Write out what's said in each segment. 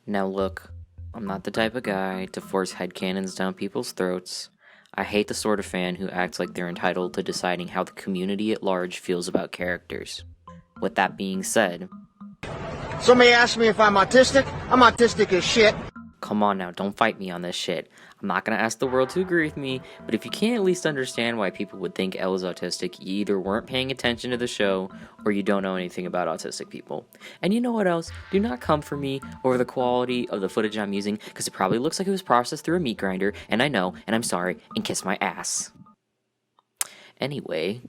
Now look, I'm not the type of guy to force headcanons down people's throats. I hate the sort of fan who acts like they're entitled to deciding how the community at large feels about characters. With that being said, Somebody asked me if I'm autistic. I'm autistic as shit. come on now, don't fight me on this shit. I'm not gonna ask the world to agree with me, but if you can't at least understand why people would think Elle is autistic, you either weren't paying attention to the show, or you don't know anything about autistic people. And you know what else? Do not come for me over the quality of the footage I'm using, because it probably looks like it was processed through a meat grinder, and I know, and I'm sorry, and kiss my ass. Anyway,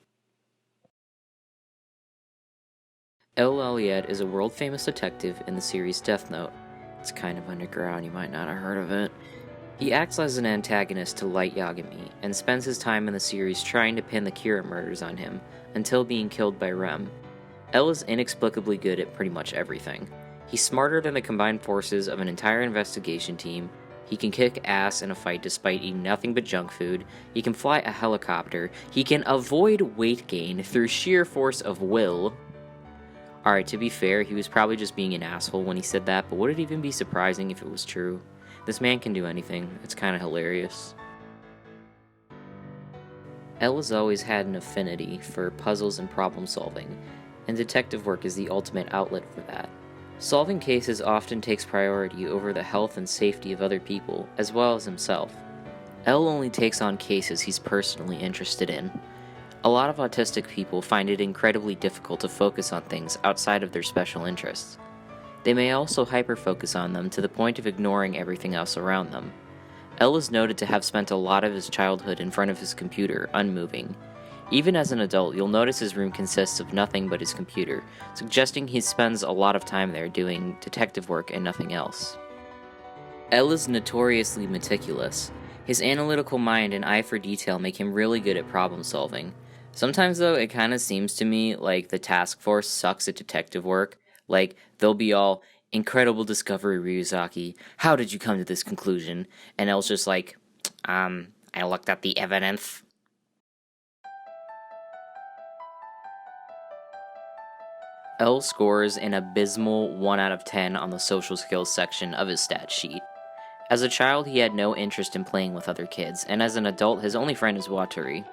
Lawliet is a world-famous detective in the series Death Note. It's kind of underground, you might not have heard of it. He acts as an antagonist to Light Yagami, and spends his time in the series trying to pin the Kira murders on him, until being killed by Rem. L is inexplicably good at pretty much everything. He's smarter than the combined forces of an entire investigation team, he can kick ass in a fight despite eating nothing but junk food, he can fly a helicopter, he can avoid weight gain through sheer force of will. Alright, to be fair, he was probably just being an asshole when he said that, but would it even be surprising if it was true? This man can do anything. It's kind of hilarious. Elle has always had an affinity for puzzles and problem solving, and detective work is the ultimate outlet for that. Solving cases often takes priority over the health and safety of other people, as well as himself. Elle only takes on cases he's personally interested in. A lot of autistic people find it incredibly difficult to focus on things outside of their special interests. They may also hyper-focus on them to the point of ignoring everything else around them. Elle is noted to have spent a lot of his childhood in front of his computer, unmoving. Even as an adult, you'll notice his room consists of nothing but his computer, suggesting he spends a lot of time there doing detective work and nothing else. Elle is notoriously meticulous. His analytical mind and eye for detail make him really good at problem solving. Sometimes though, it kinda seems to me like the task force sucks at detective work. Like, they'll be all, "Incredible discovery, Ryuzaki. How did you come to this conclusion?" And Elle's just like, I looked at the evidence. Elle scores an abysmal 1 out of 10 on the social skills section of his stat sheet. As a child, he had no interest in playing with other kids, and as an adult, his only friend is Watari.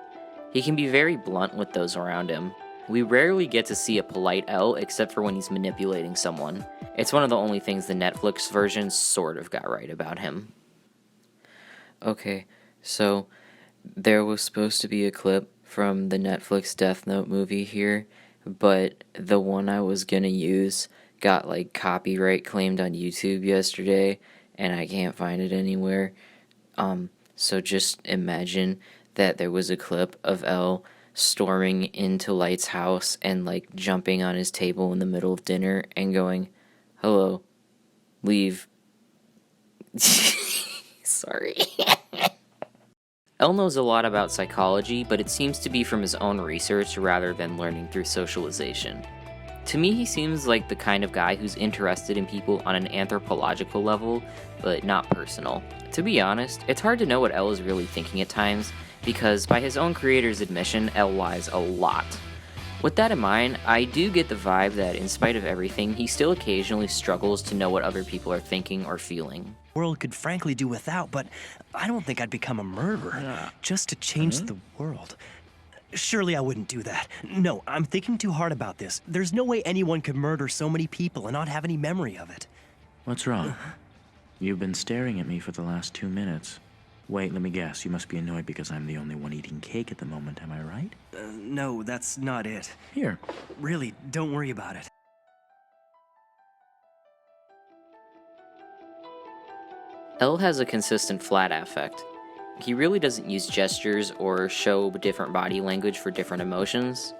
He can be very blunt with those around him. We rarely get to see a polite Elle except for when he's manipulating someone. It's one of the only things the Netflix version sort of got right about him. Okay, so there was supposed to be a clip from the Netflix Death Note movie here, but the one I was gonna use got like copyright claimed on YouTube yesterday, and I can't find it anywhere. So just imagine that there was a clip of Elle storming into Light's house and like jumping on his table in the middle of dinner and going, "Hello, leave." Sorry. Elle knows a lot about psychology, but it seems to be from his own research rather than learning through socialization. To me, he seems like the kind of guy who's interested in people on an anthropological level, but not personal. To be honest, it's hard to know what Elle is really thinking at times, because by his own creator's admission, Elle lies a lot. With that in mind, I do get the vibe that in spite of everything, he still occasionally struggles to know what other people are thinking or feeling. World could frankly do without, but I don't think I'd become a murderer just to change the world. Surely I wouldn't do that. No, I'm thinking too hard about this. There's no way anyone could murder so many people and not have any memory of it. What's wrong? You've been staring at me for the last 2 minutes. Wait, let me guess. You must be annoyed because I'm the only one eating cake at the moment, am I right? No, that's not it. Here. Really, don't worry about it. Elle has a consistent flat affect. He really doesn't use gestures or show different body language for different emotions.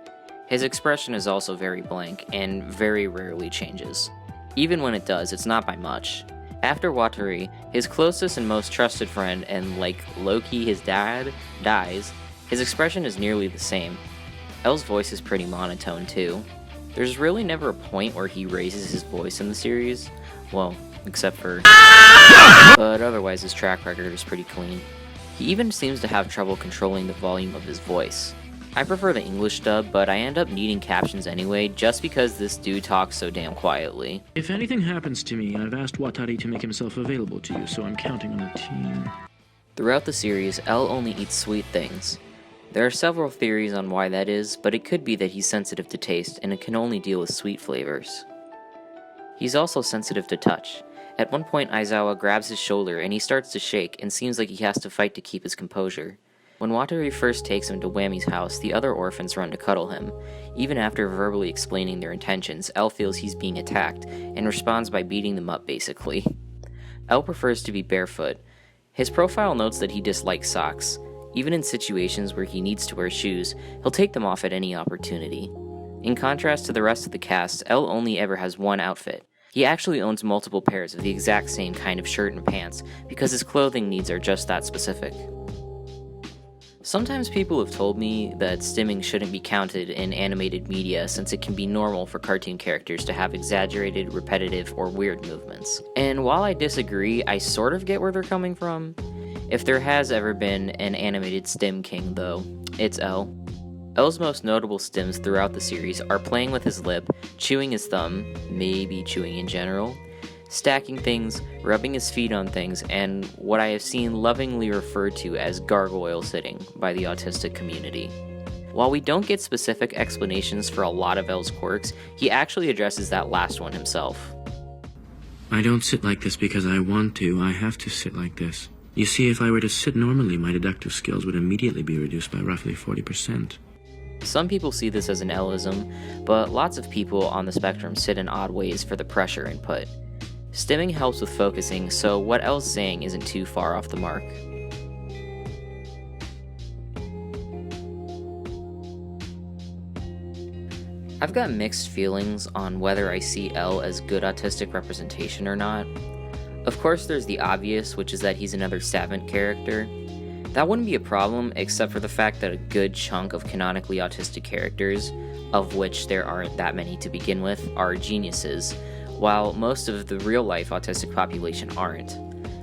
His expression is also very blank and very rarely changes. Even when it does, it's not by much. After Watari, his closest and most trusted friend, and like low-key his dad, dies, his expression is nearly the same. Elle's voice is pretty monotone too. There's really never a point where he raises his voice in the series, well, except for... but otherwise his track record is pretty clean. He even seems to have trouble controlling the volume of his voice. I prefer the English dub, but I end up needing captions anyway, just because this dude talks so damn quietly. If anything happens to me, I've asked Watari to make himself available to you, so I'm counting on the team. Throughout the series, L only eats sweet things. There are several theories on why that is, but it could be that he's sensitive to taste and can only deal with sweet flavors. He's also sensitive to touch. At one point, Aizawa grabs his shoulder and he starts to shake and seems like he has to fight to keep his composure. When Watari first takes him to Whammy's house, the other orphans run to cuddle him. Even after verbally explaining their intentions, L feels he's being attacked, and responds by beating them up basically. L prefers to be barefoot. His profile notes that he dislikes socks. Even in situations where he needs to wear shoes, he'll take them off at any opportunity. In contrast to the rest of the cast, L only ever has one outfit. He actually owns multiple pairs of the exact same kind of shirt and pants, because his clothing needs are just that specific. Sometimes people have told me that stimming shouldn't be counted in animated media since it can be normal for cartoon characters to have exaggerated, repetitive, or weird movements. And while I disagree, I sort of get where they're coming from. If there has ever been an animated stim king though, it's L. L's most notable stims throughout the series are playing with his lip, chewing his thumb, maybe chewing in general, stacking things, rubbing his feet on things, and what I have seen lovingly referred to as gargoyle sitting by the autistic community. While we don't get specific explanations for a lot of L's quirks, he actually addresses that last one himself. I don't sit like this because I want to, I have to sit like this. You see, if I were to sit normally, my deductive skills would immediately be reduced by roughly 40%. Some people see this as an L-ism, but lots of people on the spectrum sit in odd ways for the pressure input. Stimming helps with focusing, so what L's saying isn't too far off the mark. I've got mixed feelings on whether I see L as good autistic representation or not. Of course there's the obvious, which is that he's another Savant character. That wouldn't be a problem, except for the fact that a good chunk of canonically autistic characters, of which there aren't that many to begin with, are geniuses, while most of the real-life autistic population aren't.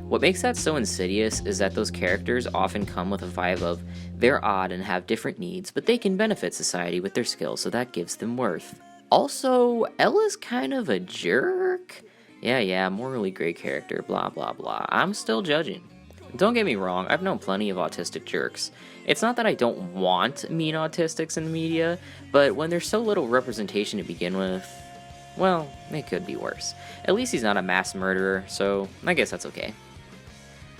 What makes that so insidious is that those characters often come with a vibe of, they're odd and have different needs, but they can benefit society with their skills, so that gives them worth. Also, L is kind of a jerk. Yeah, morally gray character, blah blah blah. I'm still judging. Don't get me wrong, I've known plenty of autistic jerks. It's not that I don't want mean autistics in the media, but when there's so little representation to begin with, well, it could be worse. At least he's not a mass murderer, so I guess that's okay.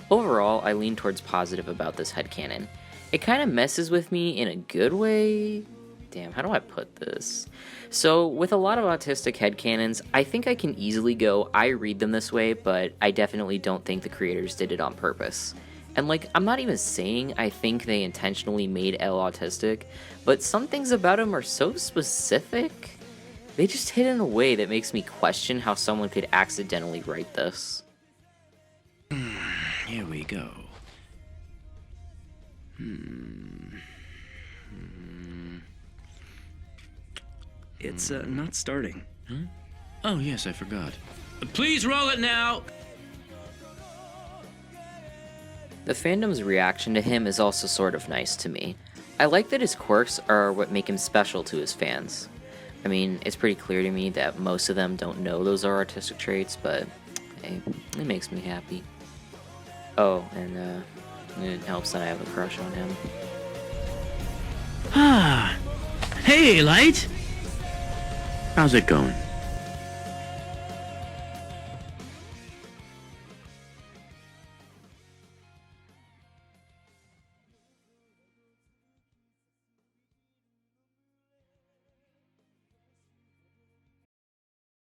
Overall, I lean towards positive about this headcanon. It kind of messes with me in a good way. Damn, how do I put this? So, with a lot of autistic headcanons, I think I can easily go, I read them this way, but I definitely don't think the creators did it on purpose. And I'm not even saying I think they intentionally made L autistic, but some things about him are so specific. They just hit in a way that makes me question how someone could accidentally write this. Here we go. It's not starting. Huh? Oh, yes, I forgot. Please roll it now! The fandom's reaction to him is also sort of nice to me. I like that his quirks are what make him special to his fans. I mean, it's pretty clear to me that most of them don't know those are artistic traits, but hey, it makes me happy. Oh, and it helps that I have a crush on him. Ah! Hey, Light! How's it going?